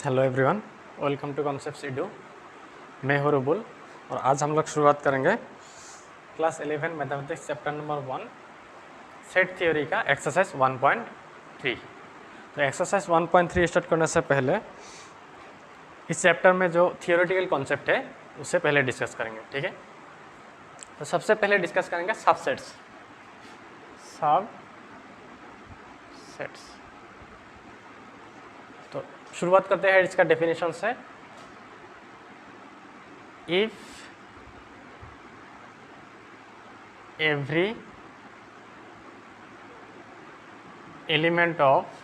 Hello everyone, welcome to concepts Edu. मैं हूँ रुबुल और आज हम लोग शुरुआत करेंगे class 11 mathematics chapter number 1 set theory का एक्सरसाइज 1.3। तो एक्सरसाइज 1.3 स्टार्ट करने से पहले इस चैप्टर में जो थियोरेटिकल कॉन्सेप्ट है उसे पहले डिस्कस करेंगे, ठीक है। तो सबसे पहले डिस्कस करेंगे सबसेट्स। तो शुरुआत करते हैं इसका डेफिनेशन से। If every element of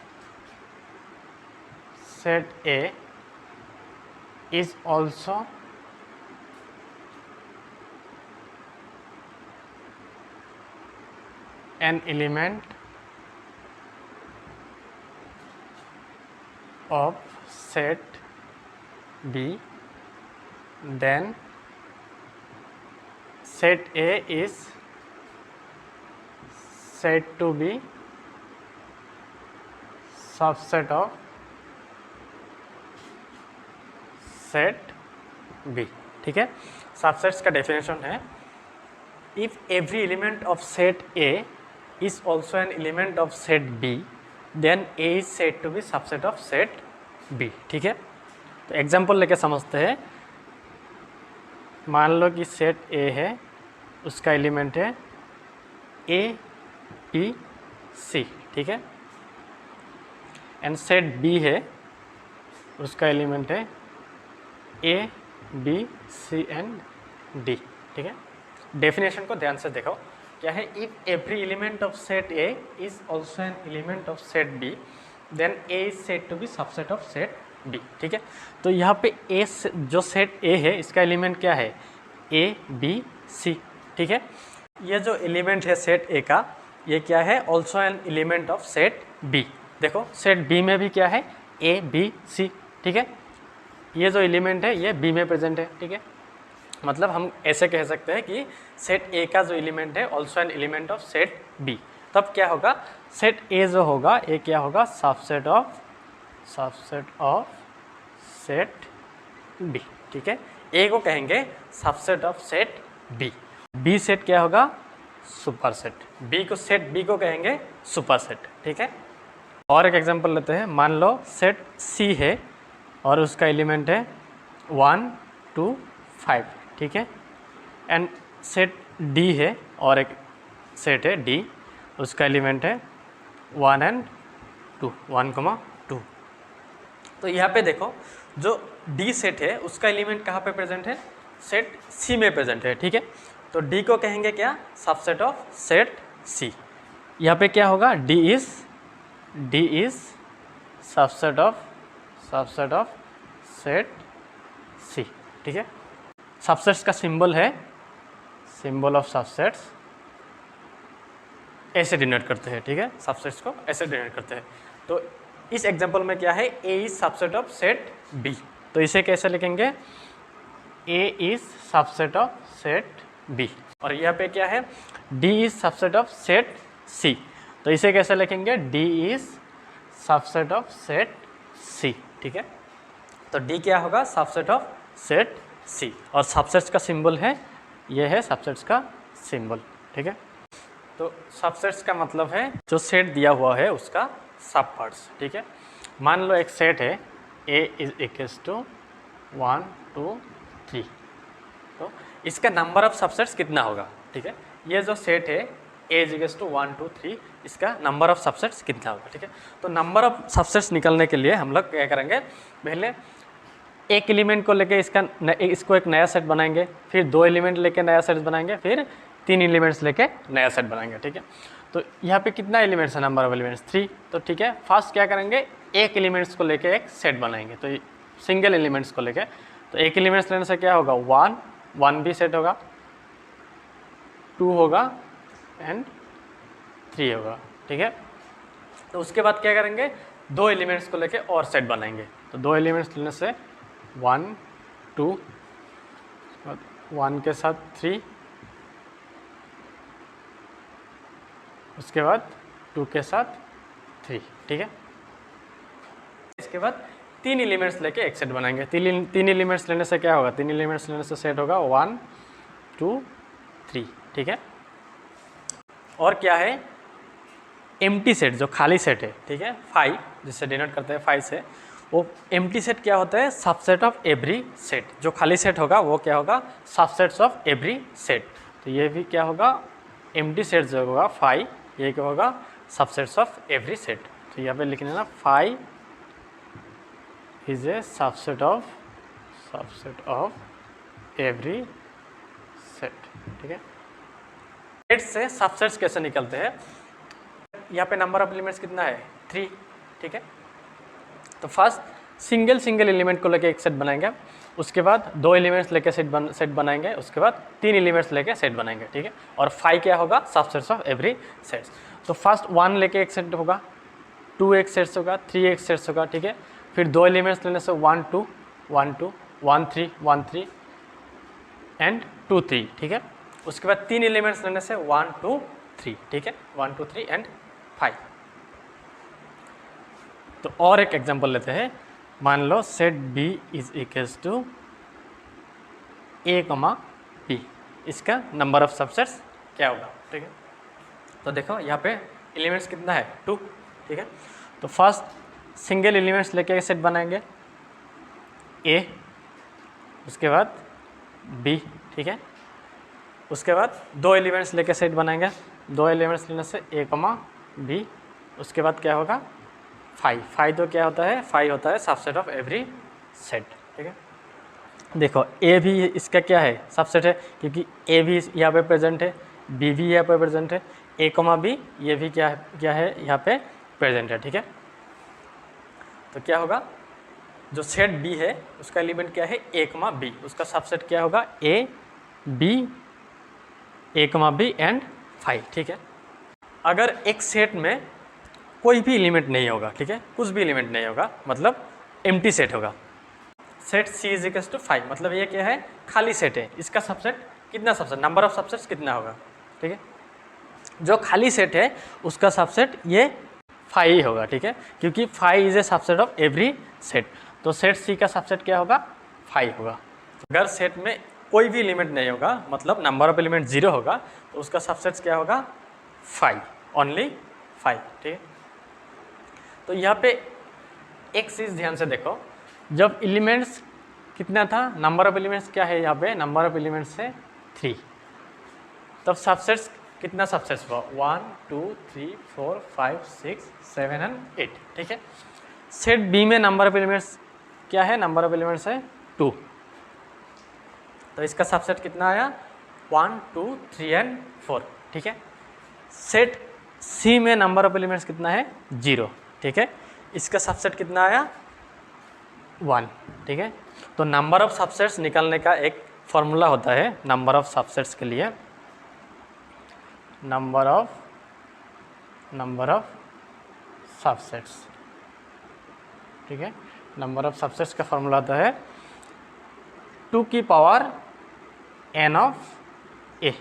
set A is also an element of set B, then set A is said to be subset of set B, ठीक है। सबसेट्स का डेफिनेशन है, if every element of set A is also an element of set B then A is said to be subset of set B, ठीक है। तो example लेके समझते हैं। मान लो कि सेट ए है, उसका एलिमेंट है ए बी सी, ठीक है। एंड सेट बी है, उसका एलिमेंट है A B C and D, ठीक है। डेफिनेशन को ध्यान से देखो, क्या है। If every element of set A is also an element of set B then A is said to be subset of set B, ठीक है। तो यहाँ पे ए जो सेट ए है इसका एलिमेंट क्या है, ए बी सी, ठीक है। ये जो एलिमेंट है सेट ए का, ये क्या है, also an element of set B. देखो सेट बी में भी क्या है, ए बी सी, ठीक है। ये जो एलिमेंट है ये बी में प्रेजेंट है, ठीक है। मतलब हम ऐसे कह सकते हैं कि सेट ए का जो एलिमेंट है also an element of set B. तब क्या होगा, सेट ए जो होगा ये क्या होगा, सबसेट ऑफ सेट बी, ठीक है। ए को कहेंगे subset of set B. B set क्या होगा, सुपर सेट। बी को सेट बी को कहेंगे सुपर सेट, ठीक है। और एक एग्जांपल लेते हैं। मान लो सेट सी है और उसका एलिमेंट है 1 2 5, ठीक है। एंड सेट डी है और एक सेट है डी, उसका एलिमेंट है 1 एंड 2, 1,2। तो यहाँ पे देखो जो डी सेट है उसका एलिमेंट कहाँ पे प्रेजेंट है, सेट सी में प्रेजेंट है, ठीक है। तो डी को कहेंगे क्या, सबसेट ऑफ सेट सी। यहाँ पे क्या होगा, d is subset of set c, ठीक है। सबसेट्स का सिंबल है, सिंबल ऑफ सबसेट्स ऐसे डिनोट करते हैं, ठीक है। सबसेट्स को ऐसे डिनोट करते हैं। तो इस एग्जांपल में क्या है, a is subset of set b. तो इसे कैसे लिखेंगे, a is subset of set b. और यहाँ पे क्या है, d is subset of set c. तो इसे कैसे लिखेंगे, d is subset of set c, ठीक है। तो डी क्या होगा, सबसेट ऑफ सेट सी। और सबसेट्स का सिंबल है, ये है सबसेट्स का सिंबल, ठीक है। तो सबसेट्स का मतलब है जो सेट दिया हुआ है उसका सब पार्ट्स, ठीक है। मान लो एक सेट है ए इज इक्वल्स टू 1 2 3, तो इसका नंबर ऑफ सबसेट्स कितना होगा, ठीक है। ये जो सेट है ए इज इक्वल्स टू 1 2 3, इसका नंबर ऑफ सबसेट्स कितना होगा, ठीक है। तो नंबर ऑफ सबसेट्स निकलने के लिए हम लोग क्या करेंगे, पहले एक एलिमेंट को लेके इसको एक नया सेट बनाएंगे, फिर 2 एलिमेंट लेके नया सेट बनाएंगे, फिर 3 एलिमेंट्स लेके नया सेट बनाएंगे, ठीक है। तो यहाँ पे कितना एलिमेंट्स है, नंबर ऑफ एलिमेंट्स 3। तो ठीक है, फर्स्ट क्या करेंगे, एक एलिमेंट्स को लेके एक सेट बनाएंगे। तो सिंगल एलिमेंट्स को लेके, तो एक एलिमेंट्स लेने से क्या होगा, 1 भी सेट होगा, 2 होगा एंड 3 होगा, ठीक है। तो उसके बाद क्या करेंगे, 2 एलिमेंट्स को लेके और सेट बनाएंगे। तो 2 एलिमेंट्स लेने से 1 2, 1 के साथ 3, उसके बाद 2 के साथ 3, ठीक है। इसके बाद तीन एलिमेंट्स लेके एक सेट बनाएंगे। तीन एलिमेंट्स लेने से क्या होगा, तीन एलिमेंट्स लेने से सेट होगा 1 2 3, ठीक है। और क्या है, एम्प्टी सेट, जो खाली सेट है, ठीक है, 5 जिससे डिनोट करते हैं 5 से, वो एम्प्टी सेट क्या होता है, सबसेट ऑफ एवरी सेट। जो खाली सेट होगा वो क्या होगा, सबसेट्स ऑफ एवरी सेट। तो ये भी क्या होगा, एम्प्टी सेट जो होगा 5, ये क्या होगा, सबसेट्स ऑफ एवरी सेट। तो यहाँ पे लिखने ना 5 is a subset of every set, ठीक है। सेट से सबसेट्स कैसे निकलते हैं, यहाँ पे नंबर ऑफ एलिमेंट्स कितना है, 3, ठीक है। तो फर्स्ट सिंगल एलिमेंट को लेके एक सेट बनाएंगे, उसके बाद 2 एलिमेंट्स लेके सेट बनाएंगे, उसके बाद 3 एलिमेंट्स लेके सेट बनाएंगे, ठीक है। और 5 क्या होगा, सबसेट्स ऑफ एवरी सेट्स। तो फर्स्ट 1 लेके एक सेट होगा, 2 एक सेट्स होगा, 3 एक सेट्स होगा, ठीक है। फिर 2 एलिमेंट्स लेने से 1 2 1 2 1 3 1 3 एंड 2 3, ठीक है। उसके बाद 3 एलिमेंट्स लेने से 1 2 3, ठीक है, 1 2 3 एंड 5। तो और एक एग्जांपल लेते हैं, मान लो set b is equals to a comma b, इसका नंबर ऑफ सबसेट्स क्या होगा, ठीक है। तो देखो यहाँ पे एलिमेंट्स कितना है, 2, ठीक है। तो फर्स्ट सिंगल एलिमेंट्स लेके सेट बनाएंगे ए, उसके बाद बी, ठीक है। उसके बाद 2 एलिमेंट्स लेके सेट बनाएंगे, 2 एलिमेंट्स लेने से ए कमा बी, उसके बाद क्या होगा 5 तो क्या होता है, 5 होता है सबसेट ऑफ एवरी सेट, ठीक है। देखो ए भी इसका क्या है, सबसेट है, क्योंकि ए भी यहाँ पे प्रेजेंट है, बी भी यहाँ पे प्रेजेंट है, ए कमा बी ये भी क्या है यहाँ पे प्रेजेंट है, ठीक है। तो क्या होगा, जो सेट बी है उसका एलिमेंट क्या है, ए कमा बी, उसका सबसेट क्या होगा, ए कमा बी एंड 5, ठीक है। अगर एक सेट में कोई भी एलिमेंट नहीं होगा, ठीक है, कुछ भी एलिमेंट नहीं होगा, मतलब एम्प्टी सेट होगा, set C is equals to 5, मतलब ये क्या है, खाली सेट है, इसका सबसेट कितना, सबसेट नंबर ऑफ सबसेट्स कितना होगा, ठीक है। जो खाली सेट है उसका सबसेट ये 5 ही होगा, ठीक है, क्योंकि 5 is a subset of every set. तो सेट सी का सबसेट क्या होगा, 5 होगा। अगर सेट में कोई भी एलिमेंट नहीं होगा, मतलब नंबर ऑफ एलिमेंट 0 होगा, तो उसका सबसेट्स क्या होगा, 5, ओनली 5, ठीक है। तो यहाँ पे एक चीज़ ध्यान से देखो, जब एलिमेंट्स कितना था, नंबर ऑफ एलिमेंट्स क्या है यहाँ पे, नंबर ऑफ एलिमेंट्स है 3, तब सबसेट्स कितना सबसेट्स हुआ, 1 2 3 4 5 6 7 एंड 8, ठीक है। सेट बी में नंबर ऑफ एलिमेंट्स क्या है, नंबर ऑफ एलिमेंट्स है 2, तो इसका सबसेट कितना आया, 1 2 3 एंड 4, ठीक है। सेट सी में नंबर ऑफ एलिमेंट्स कितना है, 0, ठीक है, इसका सबसेट कितना आया, 1, ठीक है। तो नंबर ऑफ सबसेट्स निकालने का एक फॉर्मूला होता है, नंबर ऑफ सबसेट्स के लिए, नंबर ऑफ सबसेट्स, ठीक है। नंबर ऑफ सबसेट्स का फॉर्मूला होता है 2 की पावर n ऑफ ए,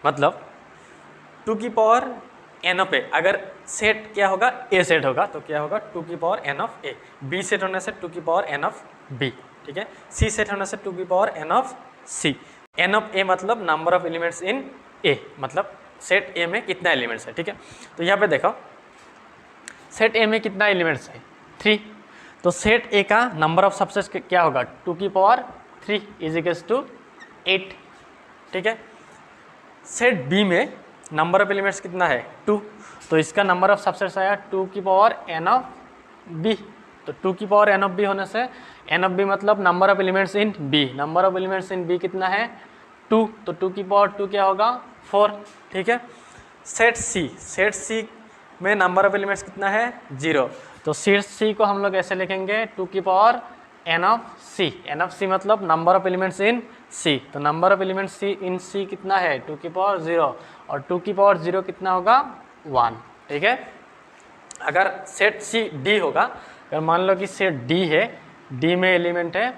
मतलब 2 की पावर n ऑफ ए, अगर सेट क्या होगा, ए सेट होगा, तो क्या होगा 2 की power n of A, B set होने से 2 की पावर n ऑफ बी, ठीक है, सी सेट होने से 2 की power n of c. n of a मतलब number of elements in a, मतलब सेट ए में कितना एलिमेंट्स है, ठीक है। तो यहाँ पे देखो सेट ए में कितना एलिमेंट्स है, 3, तो सेट ए का नंबर ऑफ सबसेट्स क्या होगा, 2 की पावर 3 इज इक्वल्स टू 8, ठीक है। सेट बी में नंबर ऑफ एलिमेंट्स कितना है, 2, तो इसका नंबर ऑफ सबसेट्स आया 2 की पावर n ऑफ बी, तो 2 की पावर n ऑफ बी होने से n ऑफ बी मतलब number of elements in B, number of elements in B कितना है 2, तो 2 की पावर 2 क्या होगा 4, ठीक है। सेट सी में नंबर ऑफ एलिमेंट्स कितना है 0, तो सेट सी को हम लोग ऐसे लिखेंगे 2 की पावर n ऑफ सी मतलब नंबर ऑफ एलिमेंट्स इन सी, तो नंबर ऑफ एलिमेंट्स सी इन सी कितना है 2 की पावर 0, और 2 की पावर 0 कितना होगा 1, ठीक है। अगर सेट सी डी होगा, अगर मान लो कि सेट डी है, डी में एलिमेंट है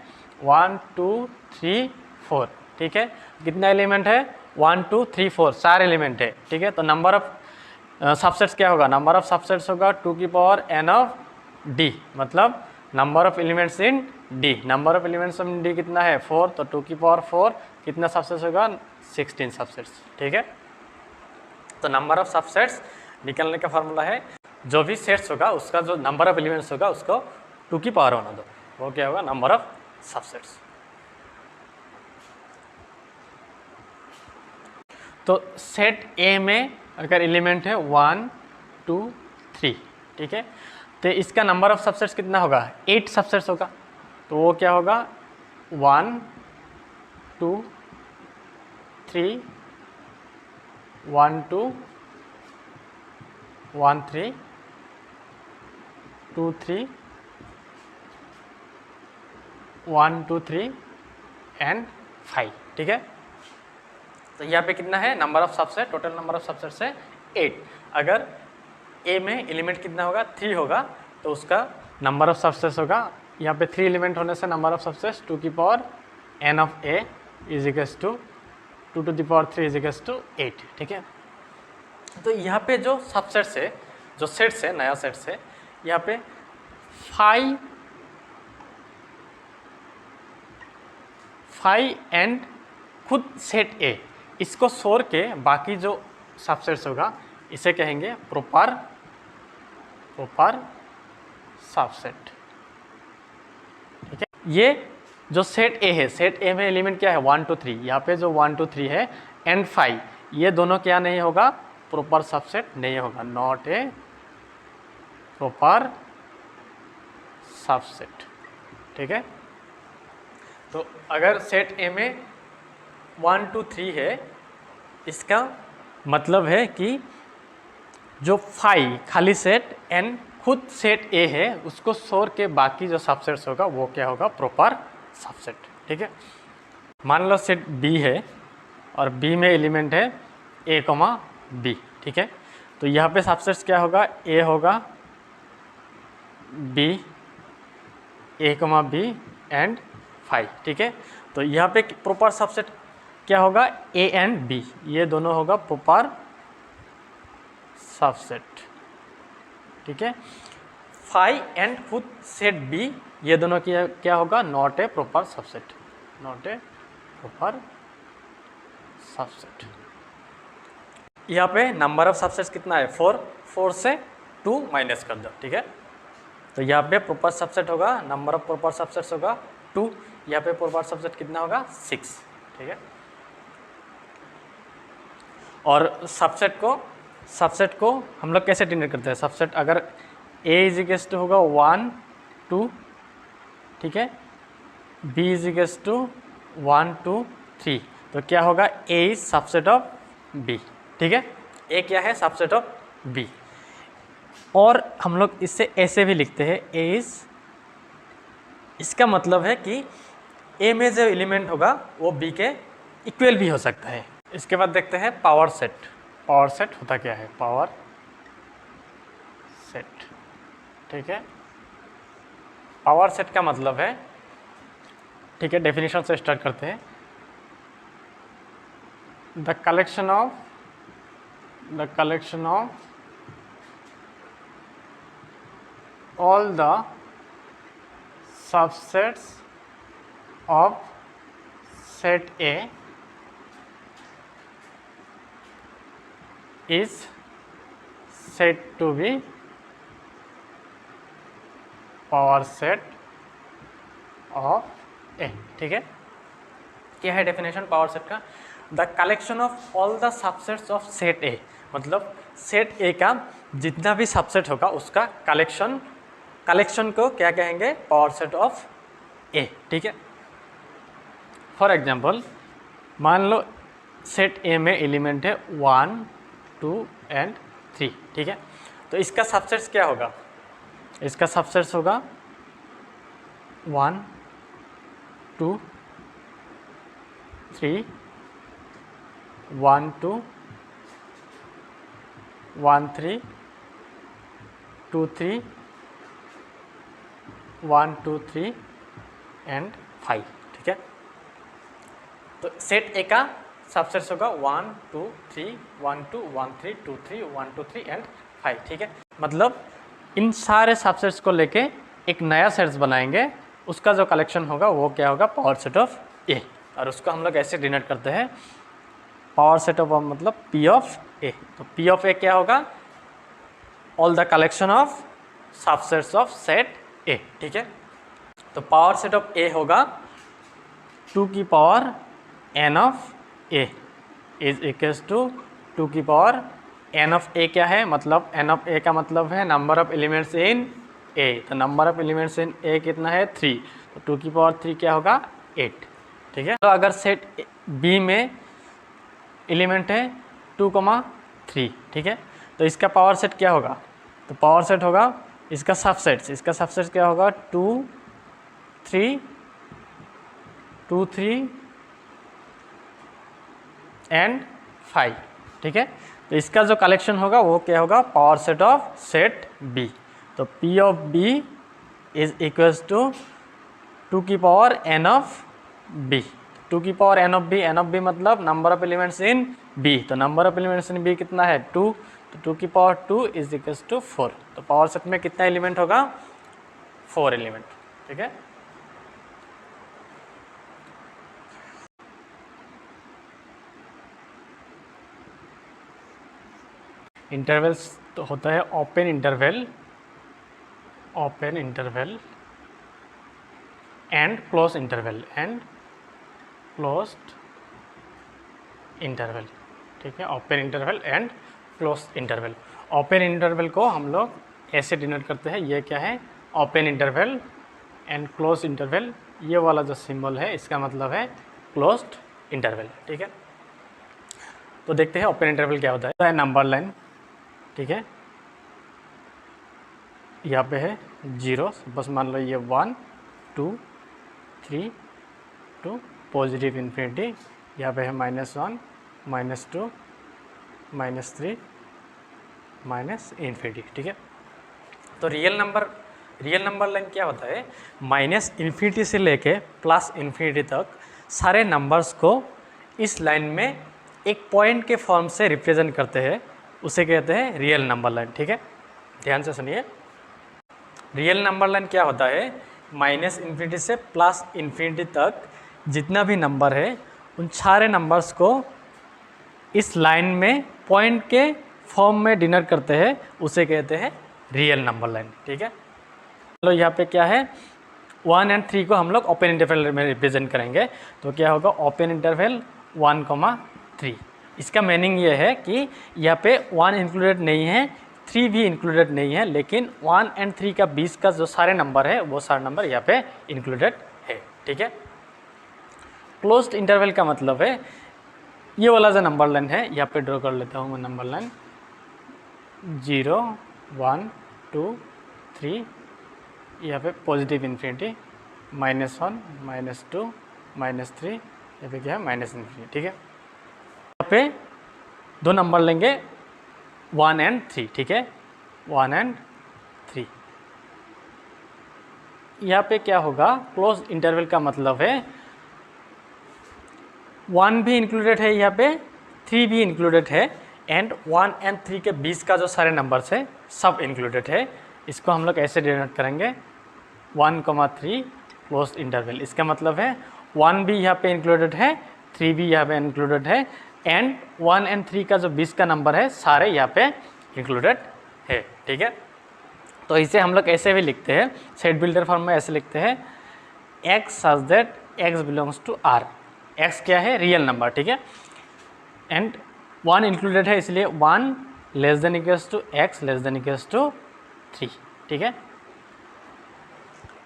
1 2 3 4, ठीक है, कितना एलिमेंट है 1 2 3 4, 4 एलिमेंट है, ठीक है। तो नंबर ऑफ सबसेट्स क्या होगा, नंबर ऑफ सबसेट्स होगा 2 की पावर n ऑफ डी, मतलब number of elements in D. Number of elements in D कितना है 4, तो 2 की पावर 4 कितना सबसेट्स होगा 16 सबसेट्स। ठीक है, तो नंबर ऑफ सबसेट्स निकालने का फॉर्मूला है जो भी सेट्स होगा उसका जो नंबर ऑफ एलिमेंट्स होगा उसको 2 की पावर होना दो, वो क्या होगा नंबर ऑफ सबसेट्स। तो सेट ए में अगर एलिमेंट है 1 2 3, ठीक है, तो इसका नंबर ऑफ सबसेट्स कितना होगा 8 सबसेट्स होगा। तो वो क्या होगा 1 2 3 1 2 1 3 2 3 1 2 3 एंड 5। ठीक है, तो यहाँ पे कितना है number of subset, total number of subsets है 8। अगर ए में एलिमेंट कितना होगा 3 होगा तो उसका नंबर ऑफ सबसेट्स होगा, यहाँ पे 3 एलिमेंट होने से नंबर ऑफ सबसेट्स 2 की power n of a is equals to 2 to the power 3 is equals to 8। ठीक है, तो यहाँ पे जो सबसेट्स है, जो सेट्स है, नया सेट्स है, यहाँ पे 5 एंड खुद सेट ए, इसको छोड़ के बाकी जो सबसेट्स होगा इसे कहेंगे प्रॉपर सबसेट। ठीक है, ये जो सेट ए है, सेट ए में एलिमेंट क्या है 1 2 3, यहाँ पे जो 1 2 3 है एंड 5, ये दोनों क्या नहीं होगा प्रॉपर सबसेट नहीं होगा, नॉट ए प्रॉपर सबसेट। ठीक है, तो अगर सेट ए में 1 2 3 है, इसका मतलब है कि जो 5 खाली सेट एंड खुद सेट ए है उसको छोड़ के बाकी जो सबसेट्स होगा वो क्या होगा प्रॉपर सबसेट। ठीक है, मान लो सेट बी है और बी में एलिमेंट है ए कॉमा बी। ठीक है, तो यहाँ पे सबसेट्स क्या होगा ए होगा B, A comma B and 5। ठीक है, तो यहाँ पे प्रॉपर सबसेट क्या होगा ए एंड बी, ये दोनों होगा प्रॉपर सबसेट। ठीक है, 5 एंड खुद सेट बी, ये दोनों की क्या होगा not a proper subset, not a proper subset. यहाँ पे नंबर ऑफ सबसेट्स कितना है 4 से 2 माइनस कर दो। ठीक है, तो यहाँ पे प्रॉपर सबसेट होगा, नंबर ऑफ प्रॉपर सबसेट्स होगा 2, यहाँ पे प्रॉपर सबसेट कितना होगा 6। ठीक है, और सबसेट को हम लोग कैसे डिनोट करते हैं, सबसेट अगर a इज इक्वल्स टू होगा 1 2, ठीक है, b इज इक्वल्स टू 1 2 3, तो क्या होगा a is subset of b। ठीक है, a क्या है सबसेट ऑफ b, और हम लोग इससे ऐसे भी लिखते हैं a इज, इसका मतलब है कि a में जो एलिमेंट होगा वो b के इक्वल भी हो सकता है। इसके बाद देखते हैं पावर सेट। पावर सेट होता क्या है, पावर सेट। ठीक है, पावर सेट का मतलब है, ठीक है, डेफिनेशन से स्टार्ट करते हैं, the collection of all the subsets of set A is said to be power set of A। ठीक है, क्या है डेफिनेशन पावर सेट का, the collection of all the subsets of set ए, मतलब सेट ए का जितना भी सबसेट होगा उसका कलेक्शन को क्या कहेंगे पावर सेट ऑफ ए। ठीक है, फॉर एग्जांपल मान लो सेट ए में एलिमेंट है 1 2 एंड 3। ठीक है, तो इसका सबसेट्स क्या होगा, इसका सबसेट्स होगा 1 2 3 1 2 1 3 2 3 1 2 3 एंड 5। ठीक है, तो सेट ए का सबसेट्स होगा 1 2 3 1 2 1 3 2 3 1 2 3 एंड 5। ठीक है, मतलब इन सारे सबसेट्स को लेके एक नया सेट्स बनाएंगे, उसका जो कलेक्शन होगा वो क्या होगा, पावर सेट ऑफ ए। और उसको हम लोग ऐसे डिनोट करते हैं, पावर सेट ऑफ मतलब पी ऑफ ए। तो पी ऑफ ए क्या होगा, all the collection of subsets of set ए। ठीक है, तो पावर सेट ऑफ ए होगा 2 की power n of A is equals to 2 की पावर n ऑफ ए। क्या है, मतलब n ऑफ ए का मतलब है नंबर ऑफ एलिमेंट्स इन ए। तो नंबर ऑफ एलिमेंट्स इन ए कितना है, 3। तो 2 की पावर 3 क्या होगा, 8। ठीक है, तो अगर सेट बी में एलिमेंट है 2,3, ठीक है, तो इसका पावर सेट क्या होगा, तो पावर सेट होगा इसका सबसेट्स क्या होगा, 2, 3 एंड 5। ठीक है, तो इसका जो कलेक्शन होगा वो क्या होगा, power set of set b. तो p of b is equals to 2 की पावर n ऑफ बी। 2 की पावर n ऑफ बी मतलब number of elements in b. तो number of elements in B कितना है, 2। तो 2 की पावर 2 इज इक्वल्स टू 4। तो पावर सेट में कितना एलिमेंट होगा, 4 एलिमेंट। ठीक है, इंटरवल्स तो होता है open interval and close interval. ठीक है, open interval and close interval. Open interval को हम लोग ऐसे डिनोट करते हैं, ये क्या है, open interval and close interval. ये वाला जो सिंबल है इसका मतलब है क्लोज्ड इंटरवल। ठीक है, तो देखते हैं ओपन इंटरवल क्या होता है। नंबर लाइन, ठीक है, यहाँ पे है 0, बस मान लो ये 1, 2, 3 टू पॉजिटिव इन्फिनिटी। यहाँ पे है -1, -2, -3, -इन्फिनिटी। ठीक है, तो रियल नंबर लाइन क्या होता है, -इन्फिनिटी से लेके +इन्फिनिटी तक सारे नंबर्स को इस लाइन में एक पॉइंट के फॉर्म से रिप्रेजेंट करते हैं, उसे कहते हैं रियल नंबर लाइन। ठीक है, ध्यान से सुनिए, रियल नंबर लाइन क्या होता है, -इन्फिनिटी से +इन्फिनिटी तक जितना भी नंबर है उन सारे नंबर्स को इस लाइन में पॉइंट के फॉर्म में डिनोट करते हैं, उसे कहते हैं रियल नंबर लाइन। ठीक है, चलो यहाँ पे क्या है, 1 और 3 को हम लोग ओपन इंटरवल में रिप्रेजेंट करेंगे। तो क्या होगा, ओपन इंटरवल 1,3। इसका मीनिंग ये है कि यहाँ पे 1 इंक्लूडेड नहीं है, 3 भी इंक्लूडेड नहीं है, लेकिन 1 और 3 का 20 का जो सारे नंबर है वो सारे नंबर यहाँ पे इंक्लूडेड है। ठीक है, क्लोज्ड इंटरवल का मतलब है ये वाला जो नंबर लाइन है, यहाँ पे ड्रॉ कर लेता हूँ मैं नंबर लाइन 0, 1, 2, 3, यहाँ पे पॉजिटिव इन्फिनिटी, -1, -2, -3, यहाँ पे क्या है, -इन्फिनिटी। ठीक है, यहाँ पे दो नंबर लेंगे 1 और 3। ठीक है, 1 और 3। यहाँ पे क्या होगा, क्लोज इंटरवल का मतलब है 1 भी इंक्लूडेड है, यहाँ पे 3 भी इंक्लूडेड है, एंड 1 और 3 के 20 का जो सारे नंबर्स है सब इंक्लूडेड है। इसको हम लोग ऐसे डिनोट करेंगे 1,3 क्लोज इंटरवल। इसका मतलब है 1 भी यहाँ पे इंक्लूडेड है, 3 भी यहाँ पे इंक्लूडेड है, एंड 1 और 3 का जो 20 का नंबर है सारे यहाँ पे इंक्लूडेड है। ठीक है, तो इसे हम लोग ऐसे भी लिखते हैं, सेट बिल्डर फॉर्म में ऐसे लिखते हैं, x such that x belongs to r। x क्या है, रियल नंबर। ठीक है, एंड 1 इंक्लूडेड है, इसलिए 1 less than equals to x less than equals to 3। ठीक है,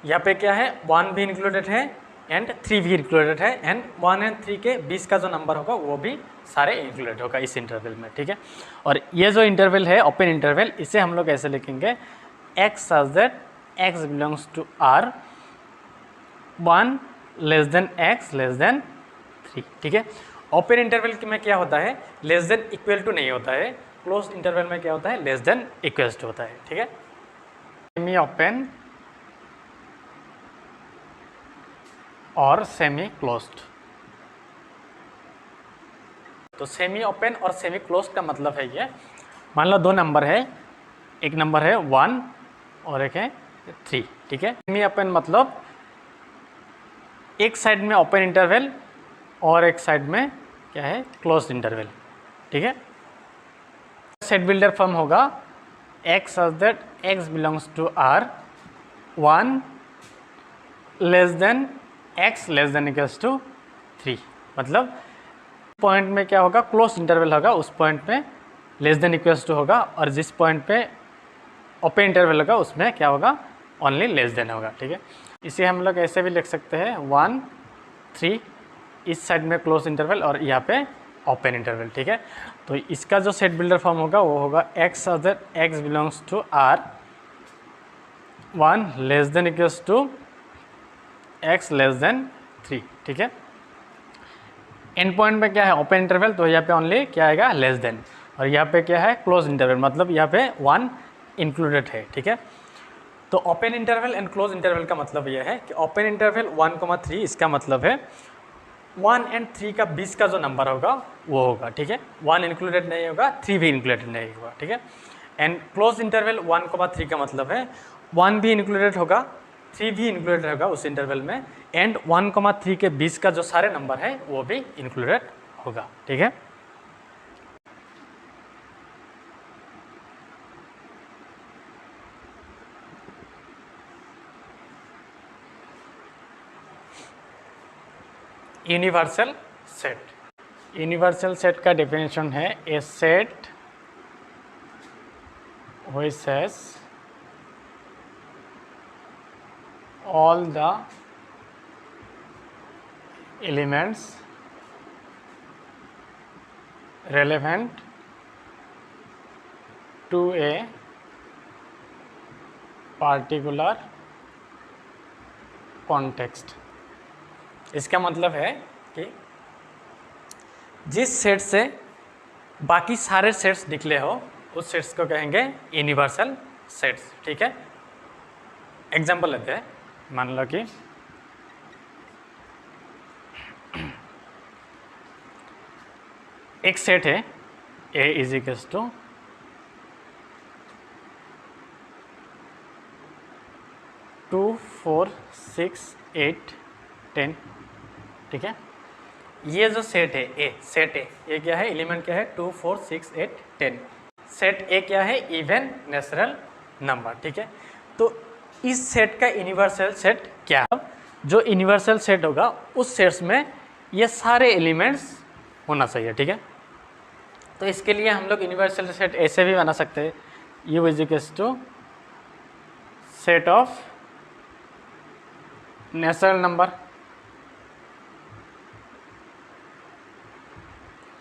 यहाँ पे क्या है, 1 भी इंक्लूडेड है एंड 3 भी इंक्लूडेड है, एंड 1 और 3 के 20 का जो नंबर होगा वो भी सारे इंक्लूडेड होगा इस इंटरवल में। ठीक है, और ये जो इंटरवल है ओपन इंटरवल, इसे हम लोग ऐसे लिखेंगे, x such that x belongs to r, 1 less than x less than 3। ठीक है, ओपन इंटरवल में क्या होता है, लेस देन इक्वल टू नहीं होता है, क्लोज इंटरवल में क्या होता है, लेस देन इक्वल्स टू होता है। ठीक है, सेमी ओपन और सेमी क्लोज्ड। तो सेमी ओपन और सेमी क्लोज्ड का मतलब है ये, मान लो दो नंबर है, एक नंबर है 1 और एक है 3, ठीक है। सेमी ओपन मतलब एक साइड में ओपन इंटरवल और एक साइड में क्या है, क्लोज इंटरवल, ठीक है। सेट बिल्डर फॉर्म होगा x such that x belongs to R 1 less than x less than equals to 3, मतलब पॉइंट में क्या होगा, क्लोज इंटरवल होगा, उस पॉइंट पे लेस देन इक्वल्स टू होगा, और जिस पॉइंट पे ओपन इंटरवल होगा उसमें क्या होगा, ओनली लेस देन होगा, ठीक है। इसे हम लोग ऐसे भी लिख सकते हैं 1 3 इस साइड में क्लोज इंटरवल और यहाँ पे ओपन इंटरवल, ठीक है। तो इसका जो सेट बिल्डर फॉर्म होगा वो होगा x other x belongs to R 1 less than equals to x less than 3, ठीक है। एंड पॉइंट पे क्या है, ओपन इंटरवल, तो यहाँ पे ओनली क्या आएगा, लेस देन, और यहाँ पे क्या है, क्लोज इंटरवल, मतलब यहाँ पे 1 इंक्लूडेड है, ठीक है। तो open interval and close interval का मतलब यह है कि ओपन इंटरवल 1,3 इसका मतलब है 1 एंड 3 का बीच का जो नंबर होगा वो होगा, ठीक है। 1 इंक्लूडेड नहीं होगा, 3 भी इंक्लूडेड नहीं होगा, ठीक है। एंड क्लोज इंटरवल 1,3 का मतलब है 1 भी इंक्लूडेड होगा, 3 भी इंक्लूडेड होगा उस इंटरवल में, एंड 1,3 के बीच का जो सारे नंबर है वो भी इंक्लूडेड होगा, ठीक है। यूनिवर्सल सेट, यूनिवर्सल सेट का डेफिनेशन है a set which has all the elements relevant to a particular context। इसका मतलब है कि जिस सेट से बाकी सारे सेट्स निकले हो उस सेट्स को कहेंगे यूनिवर्सल सेट्स, ठीक है। एग्जांपल लेते हैं, मान लो कि एक सेट है A इज इक्वल्स टू 2 4 6 8 10, ठीक है। ये जो सेट है A, सेट A, ये क्या है, एलिमेंट क्या है, 2 4 6 8 10। सेट A क्या है, इवन नेचुरल नंबर, ठीक है। तो इस सेट का यूनिवर्सल सेट क्या है, जो यूनिवर्सल सेट होगा उस सेट्स में ये सारे एलिमेंट्स होना चाहिए, ठीक है। तो इसके लिए हम लोग यूनिवर्सल सेट ऐसे भी बना सकते हैं, U is equals to set of natural number.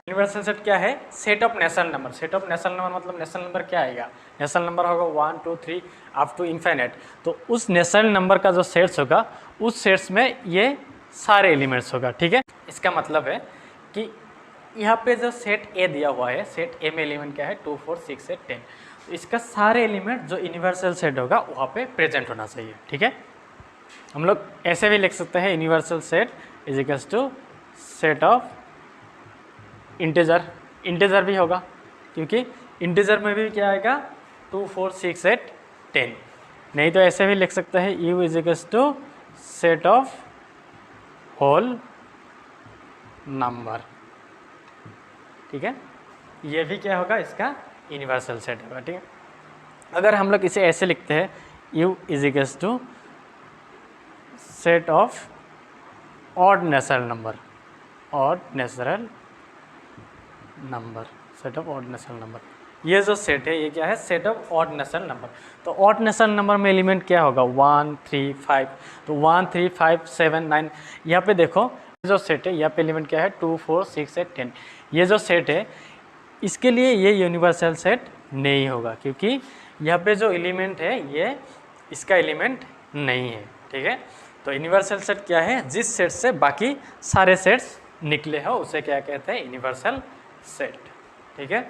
Universal set क्या है, set of natural number. Set of natural number मतलब नेचुरल नंबर क्या आएगा, नेचुरल नंबर होगा 1 2 3 अप टू इन्फिनिट। तो उस नेचुरल नंबर का जो सेट्स होगा उस सेट्स में ये सारे एलिमेंट्स होगा, ठीक है। इसका मतलब है कि यहाँ पे जो सेट ए दिया हुआ है, सेट ए में एलिमेंट क्या है, 2 4 6 8 10, तो इसका सारे एलिमेंट जो यूनिवर्सल सेट होगा वहाँ पे प्रेजेंट होना चाहिए, ठीक है। हम लोग ऐसे भी लिख सकते हैं, universal set is equals to set of integer. Integer भी होगा क्योंकि इंटीजर में भी क्या आएगा, 2 4 6 8 10। नहीं तो ऐसे भी लिख सकते हैं, U is equals to set of whole number, ठीक है। ये भी क्या होगा, इसका यूनिवर्सल सेट होगा, ठीक है। अगर हम लोग इसे ऐसे लिखते हैं, U is equals to set of odd natural number, odd natural number, set of odd natural number. ये जो सेट है ये क्या है, set of odd natural number. तो ऑड नेचुरल नंबर में एलिमेंट क्या होगा, 1 3 5। तो 1 3 5 7 9, यहाँ पे देखो जो सेट है यहाँ पे एलिमेंट क्या है, 2 4 6 8 10। ये जो सेट है इसके लिए ये यूनिवर्सल सेट नहीं होगा क्योंकि यहाँ पे जो एलिमेंट है ये इसका एलिमेंट नहीं है, ठीक है। तो यूनिवर्सल सेट क्या है, जिस सेट से बाकी सारे सेट्स निकले हो उसे क्या कहते हैं, यूनिवर्सल सेट, ठीक है।